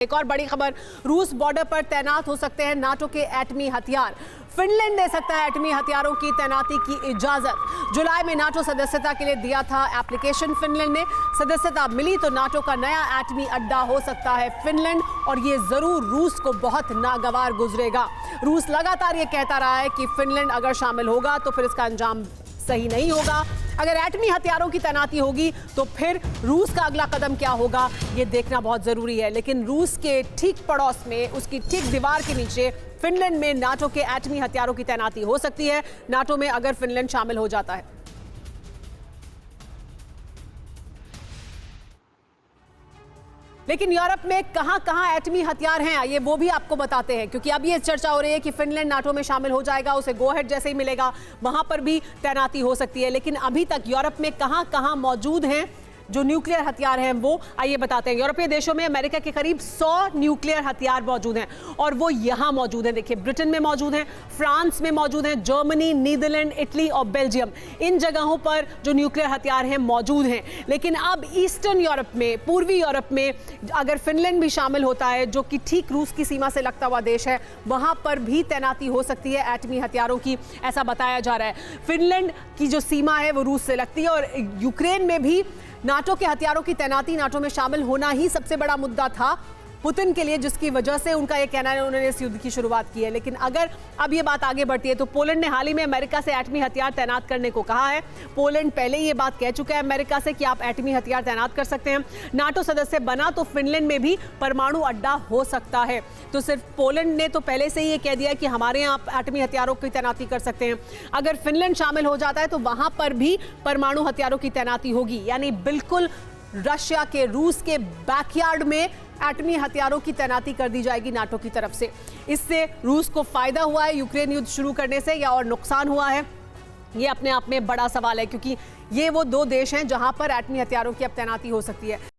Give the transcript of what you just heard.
एक और बड़ी खबर, रूस बॉर्डर पर तैनात हो सकते हैं नाटो के एटमी हथियार। फिनलैंड दे सकता है एटमी हथियारों की तैनाती की इजाजत। जुलाई में नाटो सदस्यता के लिए दिया था एप्लीकेशन फिनलैंड ने। सदस्यता मिली तो नाटो का नया एटमी अड्डा हो सकता है फिनलैंड, और ये जरूर रूस को बहुत नागवार गुजरेगा। रूस लगातार ये कहता रहा है कि फिनलैंड अगर शामिल होगा तो फिर इसका अंजाम सही नहीं होगा। अगर एटमी हथियारों की तैनाती होगी तो फिर रूस का अगला कदम क्या होगा, ये देखना बहुत जरूरी है। लेकिन रूस के ठीक पड़ोस में, उसकी ठीक दीवार के नीचे फिनलैंड में नाटो के एटमी हथियारों की तैनाती हो सकती है, नाटो में अगर फिनलैंड शामिल हो जाता है। लेकिन यूरोप में कहां एटमी हथियार हैं, ये वो भी आपको बताते हैं, क्योंकि अब ये चर्चा हो रही है कि फिनलैंड नाटो में शामिल हो जाएगा, उसे गो हेड जैसे ही मिलेगा वहां पर भी तैनाती हो सकती है। लेकिन अभी तक यूरोप में कहां मौजूद हैं जो न्यूक्लियर हथियार हैं, वो आइए बताते हैं। यूरोपीय देशों में अमेरिका के करीब 100 न्यूक्लियर हथियार मौजूद हैं, और वो यहां मौजूद हैं। देखिए, ब्रिटेन में मौजूद हैं, फ्रांस में मौजूद हैं, जर्मनी, नीदरलैंड, इटली और बेल्जियम, इन जगहों पर जो न्यूक्लियर हथियार हैं मौजूद हैं। लेकिन अब ईस्टर्न यूरोप में, पूर्वी यूरोप में अगर फिनलैंड भी शामिल होता है, जो कि ठीक रूस की सीमा से लगता हुआ देश है, वहां पर भी तैनाती हो सकती है एटमी हथियारों की, ऐसा बताया जा रहा है। फिनलैंड की जो सीमा है वो रूस से लगती है, और यूक्रेन में भी नाटो के हथियारों की तैनाती, नाटो में शामिल होना ही सबसे बड़ा मुद्दा था पुतिन के लिए, जिसकी वजह से उनका यह कहना है उन्होंने इस युद्ध की शुरुआत की है। लेकिन अगर अब ये बात आगे बढ़ती है तो पोलैंड ने हाल ही में अमेरिका से एटमी हथियार तैनात करने को कहा है। पोलैंड पहले ये बात कह चुका है अमेरिका से कि आप एटमी हथियार तैनात कर सकते हैं। नाटो सदस्य बना तो फिनलैंड में भी परमाणु अड्डा हो सकता है। तो सिर्फ पोलैंड ने तो पहले से ही ये कह दिया कि हमारे यहाँ एटमी हथियारों की तैनाती कर सकते हैं। अगर फिनलैंड शामिल हो जाता है तो वहां पर भी परमाणु हथियारों की तैनाती होगी, यानी बिल्कुल रशिया के, रूस के बैकयार्ड में एटमी हथियारों की तैनाती कर दी जाएगी नाटो की तरफ से। इससे रूस को फायदा हुआ है यूक्रेन युद्ध शुरू करने से, या और नुकसान हुआ है, ये अपने आप में बड़ा सवाल है, क्योंकि ये वो दो देश हैं जहां पर एटमी हथियारों की अब तैनाती हो सकती है।